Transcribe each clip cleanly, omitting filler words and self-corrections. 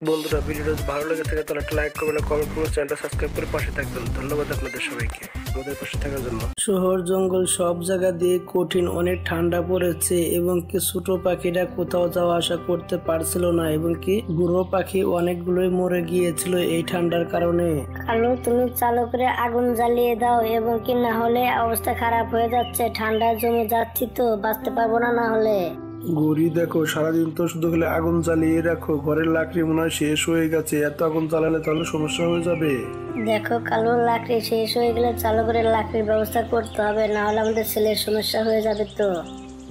বন্ধুরা, ভিডিওটা যদি ভালো লেগে থাকে তাহলে একটা লাইক করবেন, কমেন্ট করবেন, চ্যানেলটা সাবস্ক্রাইব করে পাশে থাকবেন। ধন্যবাদ আপনাদের সবাইকে আমাদের পাশে থাকার জন্য। শহর জঙ্গল সব জায়গা দিয়ে কঠিন, অনেক ঠান্ডা পড়েছে এবং কি ছোট পাখিরা কোথাও যাওয়া আসা করতে পারছিল না এবং কি বুড়ো পাখি অনেকগুলোই মরে গিয়েছিল এই ঠান্ডার কারণে। আলু, তুমি চালু করে আগুন জ্বালিয়ে দাও এবং কি না হলে অবস্থা খারাপ হয়ে যাচ্ছে, ঠান্ডা জমে যাচ্ছি তো বাঁচতে পারবো না না হলে। গৌরী দেখো, সারাদিন তো শুধু খেলে আগুন জ্বালিয়ে রাখো, ঘরের লাকড়ি মনে হয় শেষ হয়ে গেছে, এত আগুন জ্বালালে তাহলে সমস্যা হয়ে যাবে। দেখো কালো, লাকড়ি শেষ হয়ে গেলে চালু করে লাকড়ির ব্যবস্থা করতে হবে, না হলে আমাদের ছেলের সমস্যা হয়ে যাবে তো।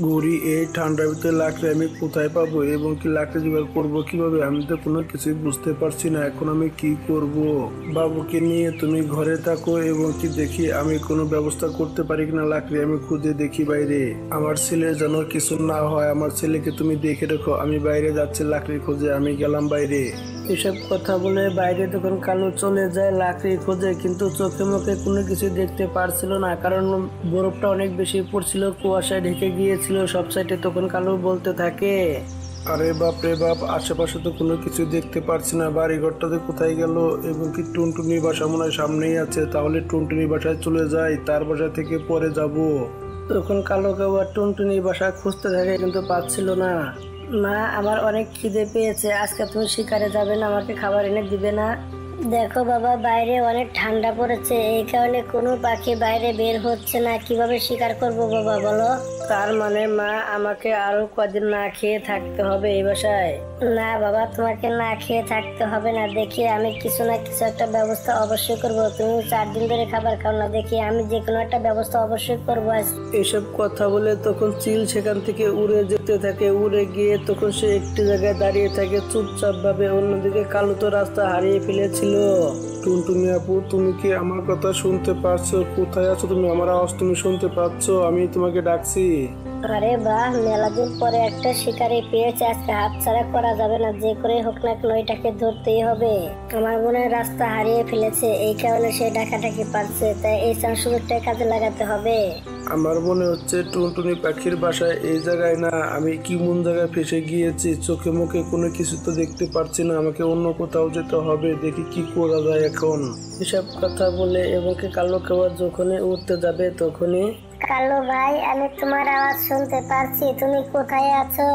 গৌরী, এই ঠান্ডার ভিতরে লাকড়ি আমি কোথায় পাবো এবং কি লাকড়ি জোগাড় করবো কিভাবে? আমি তো কোনো কিছুই বুঝতে পারছি না, এখন আমি কি করব? বাবুকে নিয়ে তুমি ঘরে থাকো এবং কি দেখি আমি কোনো ব্যবস্থা করতে পারি কিনা। লাকড়ি আমি খুঁজে দেখি বাইরে, আমার ছেলে যেন কিছু না হয়। আমার ছেলেকে তুমি দেখে রাখো, আমি বাইরে যাচ্ছি লাকড়ি খোঁজে, আমি গেলাম বাইরে। এসব কথা বলে বাইরে তখন কালু চলে যায় লাকড়ি খোঁজে, কিন্তু চোখে মুখে কোনো কিছু দেখতে পারছিল না, কারণ বরফটা অনেক বেশি পড়ছিল, কুয়াশায় ঢেকে গিয়েছিল সব সাইডে। তখন কালু বলতে থাকে, আরে বাপ রে বাপ, আশেপাশে তো কোনো কিছু দেখতে পারছি না, বাড়ি ঘরটাতে কোথায় গেল? এবং কি টুনটুনি বাসা মনে হয় সামনেই আছে, তাহলে টুনটুনি বাসায় চলে যাই, তার বাসা থেকে পরে যাব। তখন কালো আবার টুনটুনি বাসা খুঁজতে থাকে কিন্তু পাচ্ছিল না। মা, আমার অনেক খিদে পেয়েছে, আজকে তুমি শিকারে যাবে না, আমাকে খাবার এনে দিবে না? দেখো বাবা, বাইরে অনেক ঠান্ডা পড়েছে, এই কারণে কোনো পাখি বাইরে বের হচ্ছে না, কিভাবে শিকার করব বাবা বলো? তার মানে মা, আমাকে আরো কদিন না খেয়ে থাকতে হবে এই বাসায়? না বাবা, তোমাকে না খেয়ে থাকতে হবে না, দেখি আমি কিছু না কিছু একটা ব্যবস্থা অবশ্যই করব। তুমি 4 দিন ধরে খাবার খাও না, দেখি আমি যে কোনো একটা ব্যবস্থা অবশ্যই করবো। এসব কথা বলে তখন চিল সেখান থেকে উড়ে যেতে থাকে, উড়ে গিয়ে তখন সে একটি জায়গায় দাঁড়িয়ে থাকে চুপচাপ ভাবে। অন্যদিকে কালু তো রাস্তা হারিয়ে ফেলেছিল। টুনটুনি আপু, তুমি কি আমার কথা শুনতে পাচ্ছো? কোথায় আছো তুমি? আমার আওয়াজ তুমি শুনতে পাচ্ছো? আমি তোমাকে ডাকছি। আরে বাহ, মেলাদিন পরে একটা শিকারি পেয়েছে, আজকে হাতছাড়া করা যাবে না, যে করে হোক না কেন এটাকে ধরতেই হবে। আমার মনে হয় রাস্তা হারিয়ে ফেলেছে, এই কারণে সে ডাকাটাকি পারছে, তাই এই চান্স সুযোগটা কাজে লাগাতে হবে। আমার মনে হচ্ছে টুনটুনি পাখির বাসায় এই জায়গায় না, আমি কি মন জায়গায় ফেসে গিয়েছি, চোখে মুখে কোনো কিছু তো দেখতে পারছি না, আমাকে অন্য কোথাও যেতে হবে, দেখি কি করা যায় এখন। এসব কথা বলে এবং কালো খাবার যখনই উঠতে যাবে তখনই, কালো ভাই, আমি তোমার আওয়াজ শুনতে পাচ্ছি, তুমি কোথায় আছো?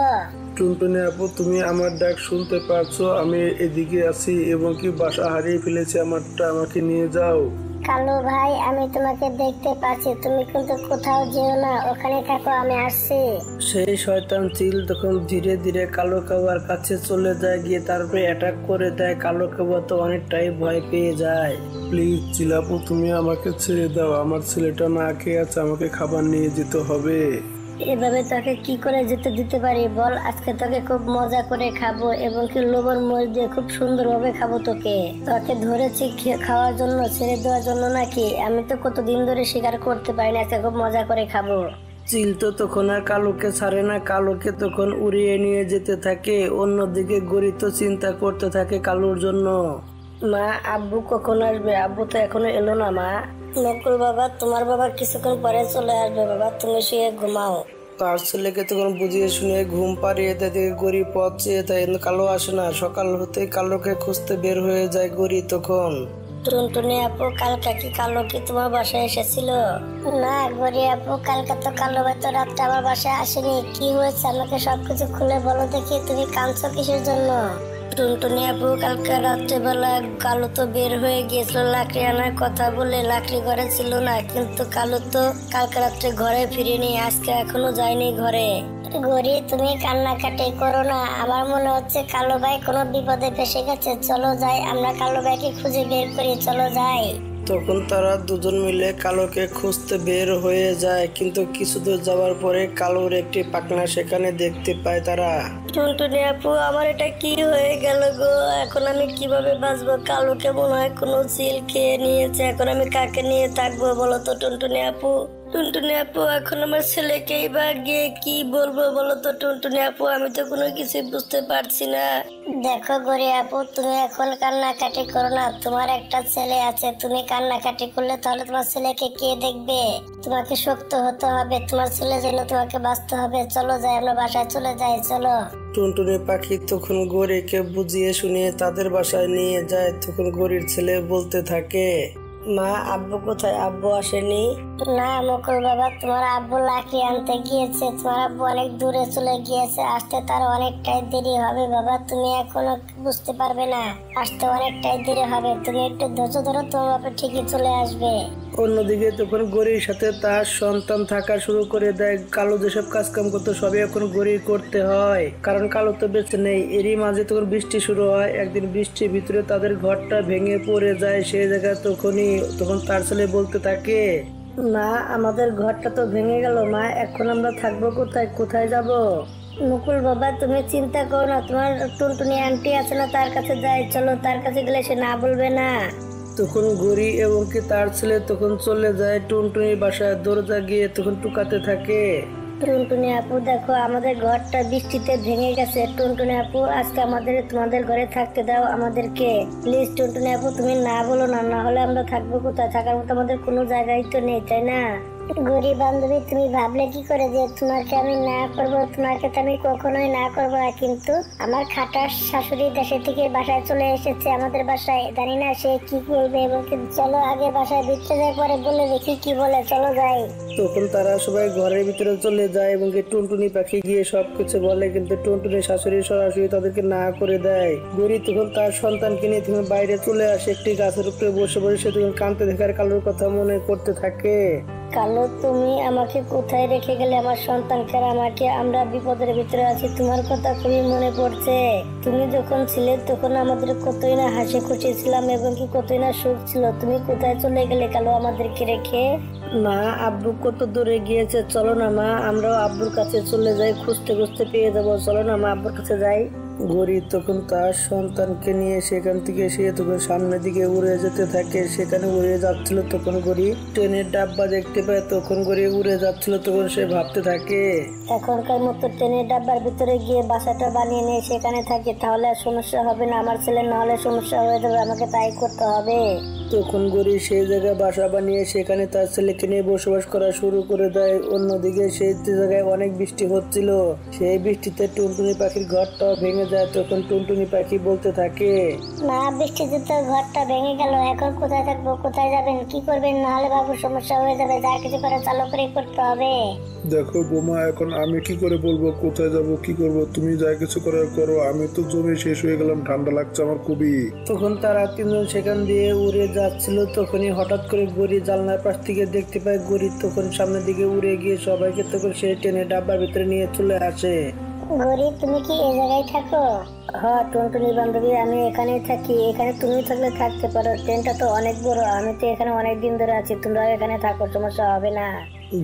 টুনটুনি আপু, তুমি আমার ডাক শুনতে পারছো? আমি এদিকে আছি এবং কি বাসা হারিয়ে ফেলেছি আমারটা, আমাকে নিয়ে যাও। কালো ভাই, আমি তোমাকে দেখতে পাচ্ছি, তুমি কিন্তু কোথাও যেও না, ওখানে থাকো, আমি আসছি। সেই শয়তান চিল তখন ধীরে ধীরে কালো কাবার কাছে চলে যায়, গিয়ে তারপরে অ্যাটাক করে দেয়। কালো কাবা তো অনেকটাই ভয় পেয়ে যায়। প্লিজ চিলাপু, তুমি আমাকে ছেড়ে দাও, আমার ছেলেটা না খেয়ে আছে, আমাকে খাবার নিয়ে যেতে হবে। এভাবে তোকে কি করে যেতে দিতে পারি বল? আজকে তোকে খুব মজা করে খাবো এবং কি লবণ মরিচ দিয়ে খুব সুন্দরভাবে খাবো তোকে। তোকে ধরেছি খাওয়ার জন্য, ছেড়ে দেওয়ার জন্য নাকি? আমি তো কতদিন ধরে শিকার করতে পারি না, আজকে খুব মজা করে খাবো। চিল তো তখন আর কালোকে ছাড়ে না, কালোকে তখন উড়িয়ে নিয়ে যেতে থাকে। অন্যদিকে গরি তো চিন্তা করতে থাকে কালুর জন্য। মা, আব্বু কখন আসবে? আব্বু তো এখনো এলো না। মা, নকুল বাবা, তোমার বাবা কিছুক্ষণ পরে চলে আসবে, বাবা তুমি শুয়ে ঘুমাও। তার ছেলেকে তখন বুঝিয়ে শুনে ঘুম পাড়িয়ে দেয়। গরি পথ চেয়ে তাই কালো আসে না। সকাল হতে কালোকে খুঁজতে বের হয়ে যায় গরি তখন। টুনটুনি আপু, কালকে কি কালো কি তোমার বাসায় এসেছিল? না গরি আপু, কালকে তো কালো হয়তো রাতটা আমার বাসায় আসেনি। কি হয়েছে আমাকে সবকিছু খুলে বলো দেখি, তুমি কাঁদছো কিসের জন্য? টুনটুনি আপু, কালকে রাত্রেবেলা কালো তো বের হয়ে গিয়েছিল লাকড়ি আনার কথা বলে, লাকড়ি ঘরে ছিল না, কিন্তু কালো তো কালকে রাত্রে ঘরে ফিরেনি, আজকে এখনো যায়নি ঘরে। গরি, তুমি কান্নাকাটি করো না, আমার মনে হচ্ছে কালো ভাই কোনো বিপদে ফেসে গেছে, চলো যাই আমরা কালো ভাইকে খুঁজে বের করি, চলো যাই। তখন তারা দুজন মিলে কালোকে খুঁজতে বের হয়ে যায়, কিন্তু কিছু দূর যাওয়ার পরে কালোর একটি পাখনা সেখানে দেখতে পায় তারা। টুনটুনি আপু, আমার এটা কি হয়ে গেল গো, এখন আমি কিভাবে বাঁচবো? কালোকে মনে হয় কোনো চিল খেয়ে নিয়েছে, এখন আমি কাকে নিয়ে থাকবো বলো তো টুনটুনি আপু? টুনটুনি আপু, এখন আমার ছেলেকেই বা গিয়ে কি বলবো বলো তো টুনটুনি আপু, আমি তো কোনো কিছু বুঝতে পারছি না। দেখো গরি আপু, তুমি এখন কান্নাকাটি করো না, তোমার একটা ছেলে আছে, তুমি কান্নাকাটি করলে তাহলে তোমার ছেলেকে কে দেখবে? তোমাকে শক্ত হতে হবে, তোমার ছেলের জন্য তোমাকে বাঁচতে হবে। চলো যাই, আমরা বাসায় চলে যাই, চলো। টুনটুনি পাখি তখন গরিকে বুঝিয়ে শুনিয়ে তাদের বাসায় নিয়ে যায়। তখন গরির ছেলে বলতে থাকে, মা আব্বু কোথায়? আব্বু আসেনি? না মুকুল বাবা, তোমার আব্বু লাকড়ি আনতে গিয়েছে, তোমার আব্বু অনেক দূরে চলে গিয়েছে, আসতে তার অনেকটাই দেরি হবে বাবা, তুমি এখনো বুঝতে পারবে না, আসতে অনেকটাই দেরি হবে, তুমি একটু ধৈর্য ধরো, তোমার বাবা ঠিকই চলে আসবে। অন্যদিকে তখন গরির সাথে তার সন্তান থাকা শুরু করে দেয়। কালো যেসব কাজ কাম করতো সবই এখন গরির করতে হয়, কারণ কালো তো বেঁচে নেই। এরই মাঝে তখন বৃষ্টি শুরু হয়। একদিন বৃষ্টির ভিতরে তাদের ঘরটা ভেঙে পড়ে যায়। সেই জায়গায় তখন তার ছেলে বলতে থাকে, মা আমাদের ঘরটা তো ভেঙে গেল, মা এখন আমরা থাকবো কোথায়? কোথায় যাব? মুকুল বাবা, তুমি চিন্তা করো না, তোমার টুনটুনি আন্টি আছে না, তার কাছে যাই, চলো, তার কাছে গেলে সে না বলবে না। তখন গরি এবং কি তার ছেলে তখন চলে যায় টুনটুনির বাসায়। দরজা গিয়ে তখন টুকাতে থাকে, টুনটুনি আপু দেখো, আমাদের ঘরটা বৃষ্টিতে ভেঙে গেছে, টুনটুনি আপু আজকে তোমাদের ঘরে থাকতে দাও আমাদেরকে, প্লিজ টুনটুনি আপু, তুমি না বলো না, না হলে আমরা থাকবো কোথায়? থাকার মতো আমাদের কোনো জায়গায় তো নেই, তাই না? গরিব বান্ধবী, তুমি ভাবলে কি করে যে তোমাকে আমি না করব? তোমাকে তো আমি কখনোই না করবো না, কিন্তু আমার খাটাস শাশুড়ি দেশে থেকে বাসায় চলে এসেছে আমাদের বাসায়, জানি না সে কি বলবে। এবং চলো আগে বাসায় ভিতরে যাই, পরে বলে দেখি কি বলে, চলো যাই। তখন তারা সবাই ঘরের ভিতরে চলে যায় এবং কি টুনটুনি পাখি গিয়ে সবকিছু বলে, কিন্তু টুনটুনি শাশুড়ি সরাসরি তাদেরকে না করে দেয়। গরি তখন তার সন্তানকে নিয়ে তখন বাইরে চলে আসে, একটি গাছের উপরে বসে বসে সে তখন কাঁদতে থাকে আর কালোর কথা মনে করতে থাকে। কালো, তুমি আমাকে কোথায় রেখে গেলে? আমার সন্তানকে আর আমাকে, আমরা বিপদের ভিতরে আছি, তোমার কথা খুবই মনে পড়ছে। তুমি যখন ছিলে তখন আমাদের কতই না হাসি খুশি ছিলাম এবং কি কতই না সুখ ছিল, তুমি কোথায় চলে গেলে কালো আমাদেরকে রেখে? মা আব্বু কত দূরে গিয়েছে, চলো না মা আমরাও আব্বুর কাছে চলে যাই, খুঁজতে খুঁজতে পেয়ে যাবো, চলো না মা আব্বুর কাছে যাই। গরি তখন তার সন্তানকে নিয়ে সেখান থেকে সে তখন সামনের দিকে উড়ে যেতে থাকে। সেখানে উড়ে যাচ্ছিল তখন গরি ট্রেনের ডাব্বা দেখতে পায়। তখন গরি উড়ে যাচ্ছিল, তখন সে ভাবতে থাকে, এখনকার মতো ট্রেনের ডাব্বার ভিতরে গিয়ে বাসাটা বানিয়ে নিয়ে সেখানে থাকি, তাহলে আর সমস্যা হবে না, আমার ছেলে না হলে সমস্যা হয়ে যাবে, আমাকে তাই করতে হবে। তখন গরি সেই জায়গায় বাসা বানিয়ে সেখানে তার ছেলেকে নিয়ে বসবাস করা শুরু করে দেয়। অন্যদিকে সেই জায়গায় অনেক বৃষ্টি হচ্ছিল। সেই বৃষ্টিতে টুনটুনি পাখির ঘরটাও ভেঙে যায়। তখন টুনটুনি পাখি বলতে থাকে, মা বৃষ্টিতে তো ঘরটা ভেঙে গেল, এখন কোথায় থাকবো? কোথায় যাবেন? কি করবেন? না হলে বাবুর সমস্যা হয়ে যাবে, যা কিছু করে চালু করে করতে হবে। দেখো বোমা, এখন আমি কি করে বলবো কোথায় যাব, কি করব? তুমি যা কিছু করার করো, আমি তো জমে শেষ হয়ে গেলাম, ঠান্ডা লাগছে আমার খুবই। তখন তারা তিনজন সেখান দিয়ে উড়ে যাচ্ছিল। তখনই হঠাৎ করে গরি জানলার পাশ থেকে দেখতে পায় গরি তখন সামনের দিকে উড়ে গিয়ে সবাইকে তখন সেই ট্রেনের ডাব্বার ভিতরে নিয়ে চলে আসে। গরিব, তুমি কি এই জায়গায় থাকো? হ্যাঁ টুনটুনি বান্ধবী, আমি এখানেই থাকি, এখানে তুমি থাকলে থাকতে পারো, ট্রেনটা তো অনেক বড়, আমি তো এখানে অনেক দিন ধরে আছি, তোমরা এখানে থাকো, সমস্যা হবে না।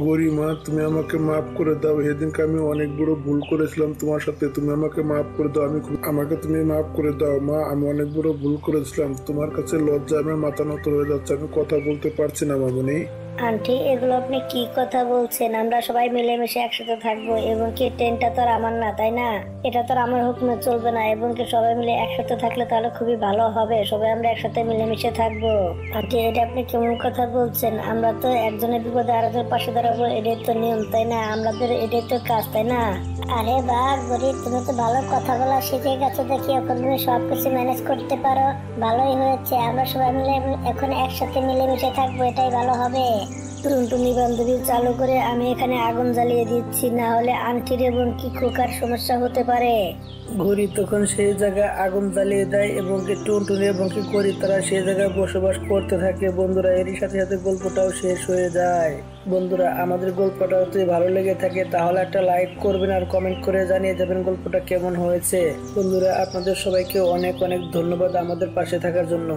গরিমা, তুমি আমাকে মাফ করে দাও, সেদিনকে আমি অনেক বড় ভুল করেছিলাম তোমার সাথে, তুমি আমাকে মাফ করে দাও, আমাকে তুমি মাফ করে দাও মা, আমি অনেক বড় ভুল করেছিলাম, তোমার কাছে লজ্জা আমার মাথা নত হয়ে যাচ্ছে, আমি কথা বলতে পারছি না মামনি। আন্টি, এগুলো আপনি কি কথা বলছেন? আমরা সবাই মিলেমিশে একসাথে থাকবো, এবং কি ট্রেনটা তো আর আমার না, তাই না? এটা তো আর আমার হুকুমে চলবে না, এবং কি সবাই মিলে একসাথে থাকলে তাহলে খুবই ভালো হবে, সবাই আমরা একসাথে মিলেমিশে থাকবো। আন্টি, এটা আপনি কেমন কথা বলছেন? আমরা তো একজনের বিপদে আরেকজনের পাশে দাঁড়াবো, এটাই তো নিয়ম, তাই না? আমাদের এটাই তো কাজ, তাই না? আরে বাহ গরিব, তুমি তো ভালো কথা বলা শিখে গেছো দেখি, এখন তুমি সবকিছু ম্যানেজ করতে পারো, ভালোই হয়েছে, আমরা সবাই মিলে এখন একসাথে মিলেমিশে থাকবো, এটাই ভালো হবে। টুনটুনি বান্ধবী, চালু করে আমি এখানে আগুন জ্বালিয়ে দিচ্ছি, না হলে আন্টির এবং কি খোকার সমস্যা হতে পারে। গরি তখন সেই জায়গায় আগুন জ্বালিয়ে দেয় এবং কি টুনটুনি এবং কি গরি তারা সেই জায়গায় বসবাস করতে থাকে। বন্ধুরা, এরই সাথে সাথে গল্পটাও শেষ হয়ে যায়। বন্ধুরা, আমাদের গল্পটা যদি ভালো লেগে থাকে তাহলে একটা লাইক করবেন আর কমেন্ট করে জানিয়ে যাবেন গল্পটা কেমন হয়েছে। বন্ধুরা, আপনাদের সবাইকে অনেক অনেক ধন্যবাদ আমাদের পাশে থাকার জন্য।